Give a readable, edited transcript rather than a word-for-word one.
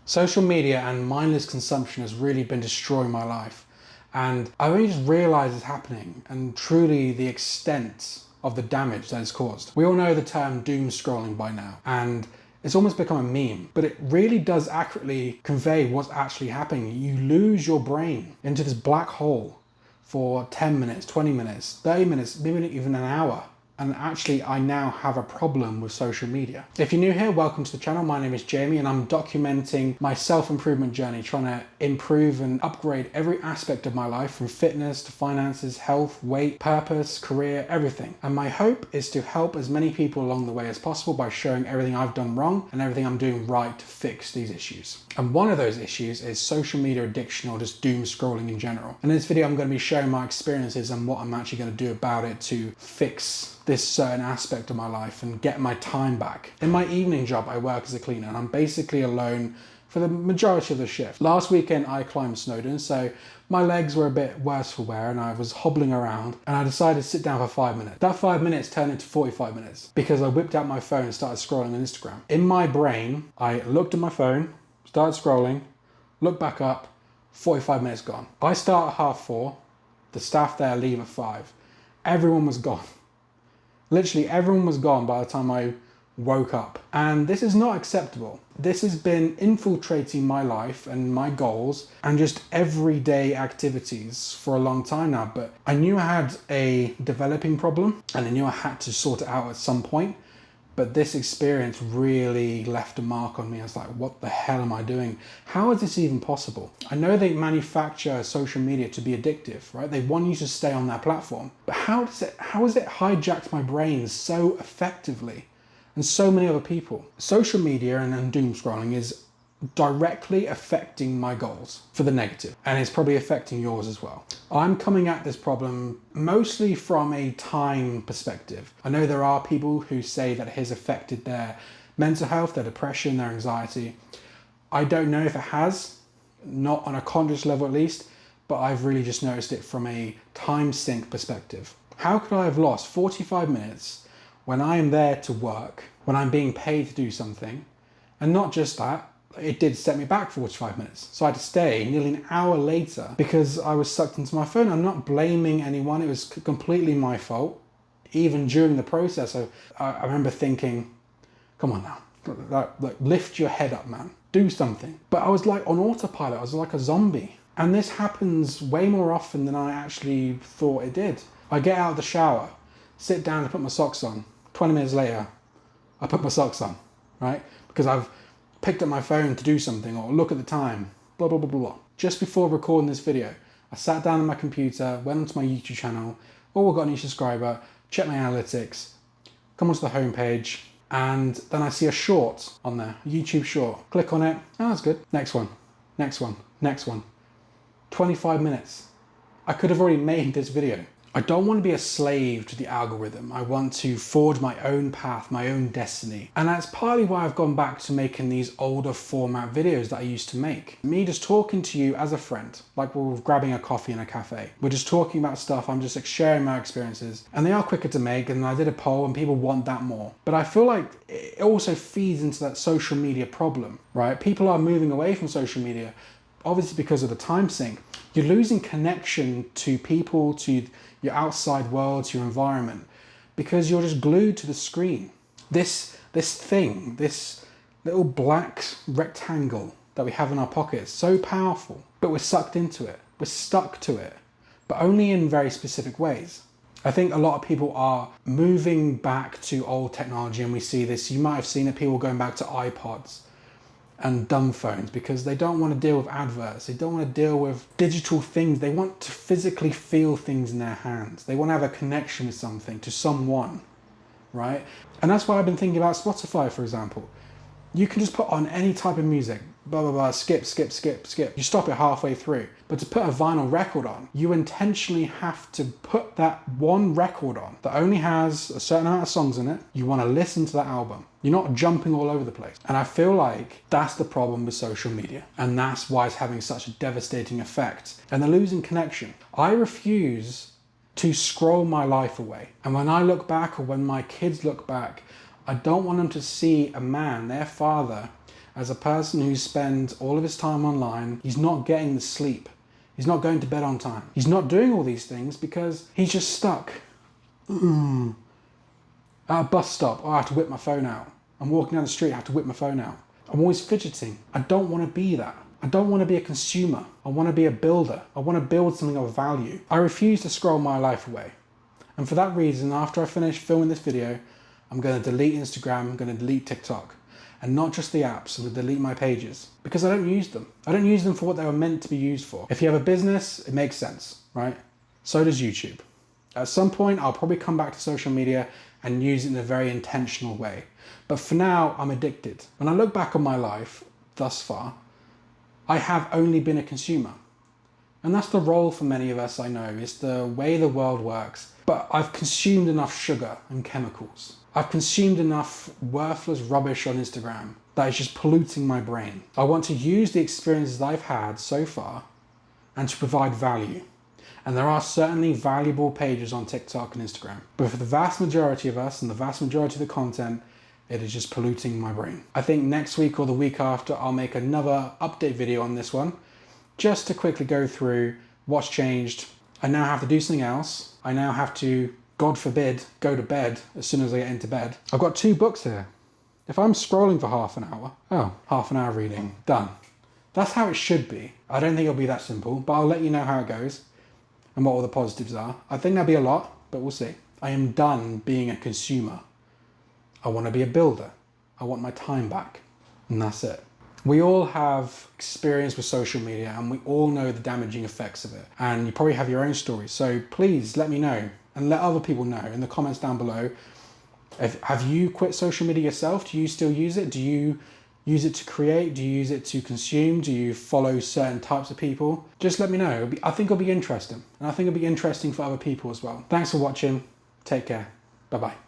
Social media and mindless consumption has really been destroying my life. And I only just realised it's happening and truly the extent of the damage that it's caused. We all know the term doom scrolling by now, and it's almost become a meme, but it really does accurately convey what's actually happening. You lose your brain into this black hole for 10 minutes, 20 minutes, 30 minutes, maybe even an hour. And actually, I now have a problem with social media. If you're new here, welcome to the channel. My name is Jamie and I'm documenting my self-improvement journey, trying to improve and upgrade every aspect of my life, from fitness to finances, health, weight, purpose, career, everything. And my hope is to help as many people along the way as possible by showing everything I've done wrong and everything I'm doing right to fix these issues. And one of those issues is social media addiction, or just doom scrolling in general. And in this video, I'm going to be sharing my experiences and what I'm actually going to do about it to fix this certain aspect of my life and get my time back. In my evening job, I work as a cleaner and I'm basically alone for the majority of the shift. Last weekend, I climbed Snowdon, so my legs were a bit worse for wear and I was hobbling around, and I decided to sit down for 5 minutes. That 5 minutes turned into 45 minutes because I whipped out my phone and started scrolling on Instagram. In my brain, I looked at my phone, started scrolling, looked back up, 45 minutes gone. I start at 4:30, the staff there leave at 5. Everyone was gone. Literally everyone was gone by the time I woke up. And this is not acceptable. This has been infiltrating my life and my goals and just everyday activities for a long time now. But I knew I had a developing problem and I knew I had to sort it out at some point. But this experience really left a mark on me. I was like, what the hell am I doing? How is this even possible? I know they manufacture social media to be addictive, right? They want you to stay on their platform. But how has it hijacked my brain so effectively and so many other people? Social media and doom scrolling is directly affecting my goals for the negative, and it's probably affecting yours as well. I'm coming at this problem mostly from a time perspective. I know there are people who say that it has affected their mental health, their depression, their anxiety. I don't know if it has, not on a conscious level at least, but I've really just noticed it from a time sink perspective. How could I have lost 45 minutes when I am there to work, when I'm being paid to do something? And not just that, it did set me back 45 minutes. So I had to stay nearly an hour later because I was sucked into my phone. I'm not blaming anyone. It was completely my fault. Even during the process, I remember thinking, come on now, like, lift your head up, man. Do something. But I was like on autopilot. I was like a zombie. And this happens way more often than I actually thought it did. I get out of the shower, sit down to put my socks on. 20 minutes later, I put my socks on, right? Because I've picked up my phone to do something or look at the time, blah, blah, blah, blah, blah. Just before recording this video, I sat down on my computer, went onto my YouTube channel, oh, I got a new subscriber, check my analytics, come onto the homepage, and then I see a short on there, a YouTube short. Click on it, oh, that's good. Next one, next one, next one. 25 minutes. I could have already made this video. I don't want to be a slave to the algorithm. I want to forge my own path, my own destiny. And that's partly why I've gone back to making these older format videos that I used to make. Me just talking to you as a friend, like we're grabbing a coffee in a cafe. We're just talking about stuff, I'm just like sharing my experiences. And they are quicker to make, and I did a poll and people want that more. But I feel like it also feeds into that social media problem, right? People are moving away from social media, obviously because of the time sink. You're losing connection to people, to your outside world, to your environment, because you're just glued to the screen. This thing, this little black rectangle that we have in our pocket is so powerful, but we're sucked into it. We're stuck to it, but only in very specific ways. I think a lot of people are moving back to old technology, and we see this. You might have seen it, people going back to iPods and dumb phones because they don't want to deal with adverts. They don't want to deal with digital things. They want to physically feel things in their hands. They want to have a connection with something, to someone, right? And that's why I've been thinking about Spotify, for example. You can just put on any type of music, blah, blah, blah, skip, skip, skip, skip. You stop it halfway through. But to put a vinyl record on, you intentionally have to put that one record on that only has a certain amount of songs in it. You want to listen to that album. You're not jumping all over the place. And I feel like that's the problem with social media. And that's why it's having such a devastating effect. And they're losing connection. I refuse to scroll my life away. And when I look back, or when my kids look back, I don't want them to see a man, their father, as a person who spends all of his time online, he's not getting the sleep. He's not going to bed on time. He's not doing all these things because he's just stuck. At a bus stop, I have to whip my phone out. I'm walking down the street, I have to whip my phone out. I'm always fidgeting. I don't want to be that. I don't want to be a consumer. I want to be a builder. I want to build something of value. I refuse to scroll my life away. And for that reason, after I finish filming this video, I'm going to delete Instagram, I'm going to delete TikTok. And not just the apps, I'm going to delete my pages. Because I don't use them. I don't use them for what they were meant to be used for. If you have a business, it makes sense, right? So does YouTube. At some point, I'll probably come back to social media and use it in a very intentional way. But for now, I'm addicted. When I look back on my life thus far, I have only been a consumer. And that's the role for many of us, I know. It's the way the world works. But I've consumed enough sugar and chemicals. I've consumed enough worthless rubbish on Instagram that is just polluting my brain. I want to use the experiences I've had so far and to provide value. And there are certainly valuable pages on TikTok and Instagram. But for the vast majority of us and the vast majority of the content, it is just polluting my brain. I think next week or the week after, I'll make another update video on this one, just to quickly go through what's changed. I now have to do something else. I now have to, God forbid, go to bed as soon as I get into bed. I've got 2 books here. If I'm scrolling for half an hour, half an hour reading, done. That's how it should be. I don't think it'll be that simple, but I'll let you know how it goes and what all the positives are. I think that'll be a lot, but we'll see. I am done being a consumer. I want to be a builder. I want my time back. And that's it. We all have experience with social media and we all know the damaging effects of it. And you probably have your own stories. So please let me know and let other people know in the comments down below. Have you quit social media yourself? Do you still use it? Do you use it to create? Do you use it to consume? Do you follow certain types of people? Just let me know. I think it'll be interesting. And I think it'll be interesting for other people as well. Thanks for watching. Take care. Bye-bye.